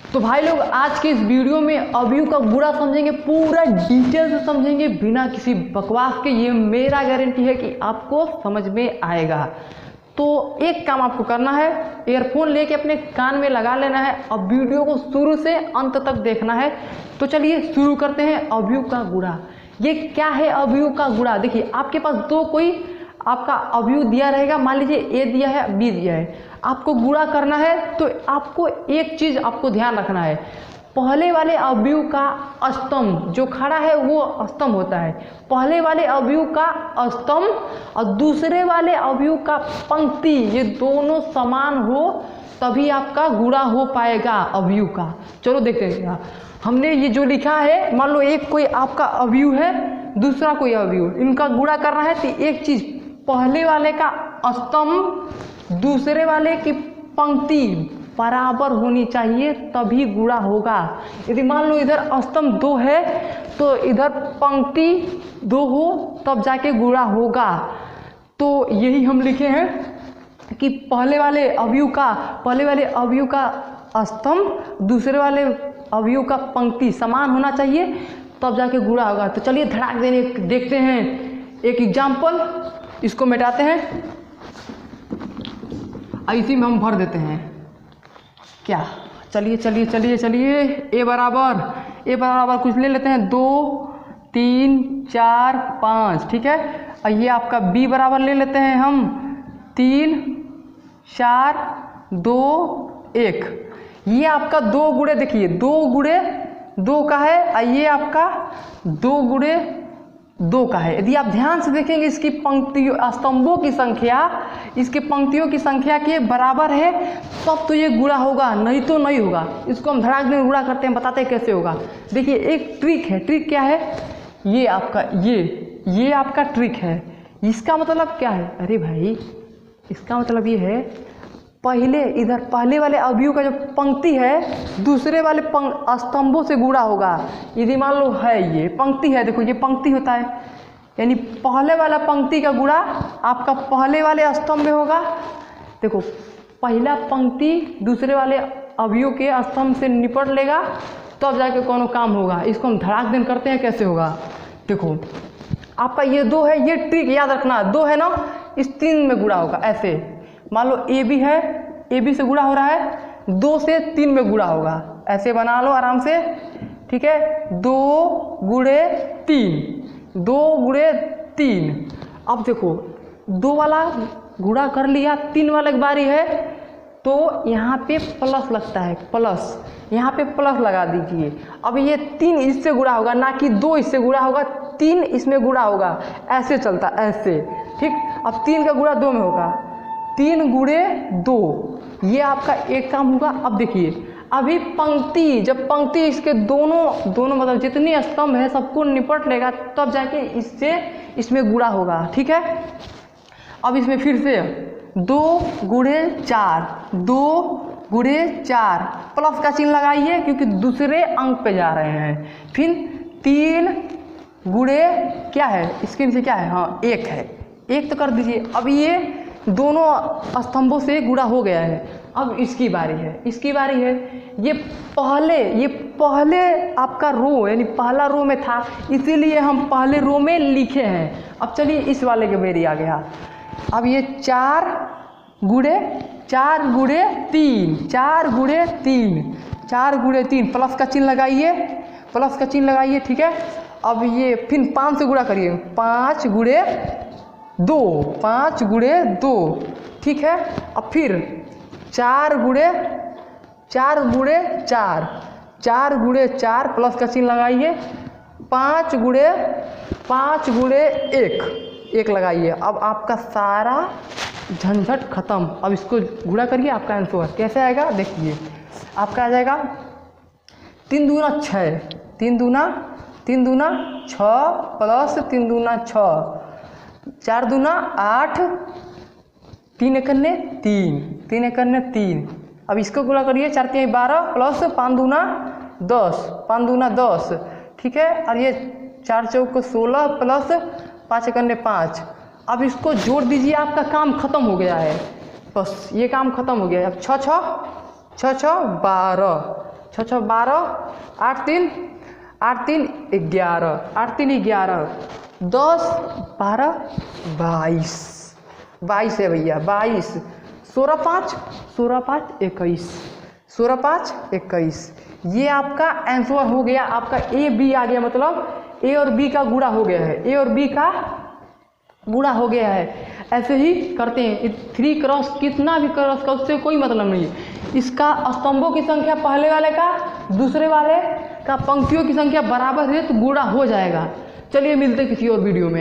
तो भाई लोग आज के इस वीडियो में अवयव का गुणा समझेंगे, पूरा डिटेल से समझेंगे बिना किसी बकवास के। ये मेरा गारंटी है कि आपको समझ में आएगा। तो एक काम आपको करना है, ईयरफोन लेके अपने कान में लगा लेना है। अब वीडियो को शुरू से अंत तक देखना है। तो चलिए शुरू करते हैं। अवयव का गुणा, ये क्या है अवयव का गुणा? देखिए आपके पास दो कोई आपका अवयव दिया रहेगा, मान लीजिए ए दिया है बी दिया है, आपको गुणा करना है। तो आपको एक चीज आपको ध्यान रखना है, पहले वाले अवयव का स्तंभ जो खड़ा है वो स्तंभ होता है, पहले वाले अवयव का स्तंभ और दूसरे वाले अवयव का पंक्ति, ये दोनों समान हो तभी आपका गुणा हो पाएगा अवयव का। चलो देखते हैं। हमने ये जो लिखा है, मान लो एक कोई आपका अवयव है, दूसरा कोई अवयव, इनका गुणा करना है तो एक चीज, पहले वाले का स्तंभ दूसरे वाले की पंक्ति बराबर होनी चाहिए तभी गुणा होगा। यदि मान लो इधर स्तंभ 2 है तो इधर पंक्ति 2 हो तब जाके गुणा होगा। तो यही हम लिखे हैं कि पहले वाले अवयव का स्तंभ दूसरे वाले अवयव का पंक्ति समान होना चाहिए तब जाके गुणा होगा। तो चलिए धड़ाक देने देखते हैं एक एग्जाम्पल, इसको मिटाते हैं, इसी में हम भर देते हैं क्या। चलिए चलिए चलिए चलिए, ए बराबर कुछ ले लेते हैं 2 3 4 5, ठीक है। और ये आपका बी बराबर ले लेते हैं हम 3 4 2 1। ये आपका 2 गुणे, देखिए 2 गुणे 2 का है और ये आपका 2 गुणे 2 का है। यदि आप ध्यान से देखेंगे इसकी पंक्तियों स्तंभों की संख्या इसके पंक्तियों की संख्या के बराबर है तब तो ये गुणा होगा, नहीं तो नहीं होगा। इसको हम धड़ाक देकर गुणा करते हैं, बताते हैं कैसे होगा। देखिए एक ट्रिक है, ट्रिक क्या है, ये आपका ये आपका ट्रिक है। इसका मतलब क्या है? अरे भाई इसका मतलब ये है, पहले वाले अवयव का जो पंक्ति है दूसरे वाले स्तंभों से गुणा होगा। यदि मान लो है ये पंक्ति है, देखो ये पंक्ति होता है, यानी पहले वाला पंक्ति का गुणा आपका पहले वाले स्तंभ में होगा। देखो पहला पंक्ति दूसरे वाले अवयव के स्तंभ से निपट लेगा तब जाके कोनो काम होगा। इसको हम धड़ाक देन करते हैं, कैसे होगा। देखो आपका ये 2 है, ये ट्रिक याद रखना, 2 है ना, इस 3 में गुणा होगा। ऐसे मान लो ए बी है, ए बी से गुणा हो रहा है, 2 से 3 में गुणा होगा। ऐसे बना लो आराम से, ठीक है। 2 गुणे 3, 2 गुणे 3। अब देखो 2 वाला गुणा कर लिया, 3 वाला की बारी है तो यहाँ पे प्लस लगता है, प्लस यहाँ पे प्लस लगा दीजिए। अब ये 3 इससे गुणा होगा, ना कि 2 इससे गुणा होगा, 3 इसमें गुणा होगा। ऐसे चलता ऐसे, ठीक। अब 3 का गुणा 2 में होगा, 3 गुणे 2, ये आपका एक काम होगा। अब देखिए अभी पंक्ति, जब पंक्ति इसके दोनों मतलब जितनी स्तंभ है सबको निपट लेगा तब जाके इसमें गुणा होगा, ठीक है। अब इसमें फिर से 2 गुणे 4, 2 गुणे 4, प्लस का चिन्ह लगाइए क्योंकि दूसरे अंक पे जा रहे हैं। फिर 3 गुणे क्या है, इसके नीचे क्या है, हाँ 1 है, 1 तो कर दीजिए। अब ये दोनों स्तंभों से गुणा हो गया है। अब इसकी बारी है, ये पहले आपका रो यानी पहला रो में था, इसीलिए हम पहले रो में लिखे हैं। अब चलिए इस वाले के बेरी आ गया। अब ये 4 गुणे 3, 4 गुणे 3, प्लस का चिन्ह लगाइए, ठीक है। अब ये फिर 5 से गुणा करिए, 5 गुणे 2, ठीक है। अब फिर 4 गुणे 4, प्लस का चिन्ह लगाइए, 5 गुणे 1 लगाइए। अब आपका सारा झंझट खत्म। अब इसको गुणा करिए, आपका आंसर कैसे आएगा देखिए। आपका आ जाएगा 3 दूना 6, 3 दूना 6 प्लस 3 दूना 6, 4 दूना 8, 3 एकन्ने 3। अब इसको गुणा करिए, 4 3 12 प्लस 5 दूना 10, ठीक है। और ये 4 चौक 16 प्लस 5 एकन्ने 5। अब इसको जोड़ दीजिए, आपका काम खत्म हो गया है, बस ये काम खत्म हो गया है। अब 6 6 12, 6 6 12, 8 3 11, 8 3 11, 10 12 22, 22 है भैया 22, 16 5 21, 16 5 21। ये आपका आंसर हो गया, आपका ए बी आ गया, मतलब ए और बी का गुणा हो गया है, ए और बी का गुणा हो गया है। ऐसे ही करते हैं, 3 क्रॉस कितना भी क्रॉस का उससे कोई मतलब नहीं है। इसका स्तंभों की संख्या पहले वाले का दूसरे वाले का पंक्तियों की संख्या बराबर है तो गुणा हो जाएगा। चलिए मिलते हैं किसी और वीडियो में।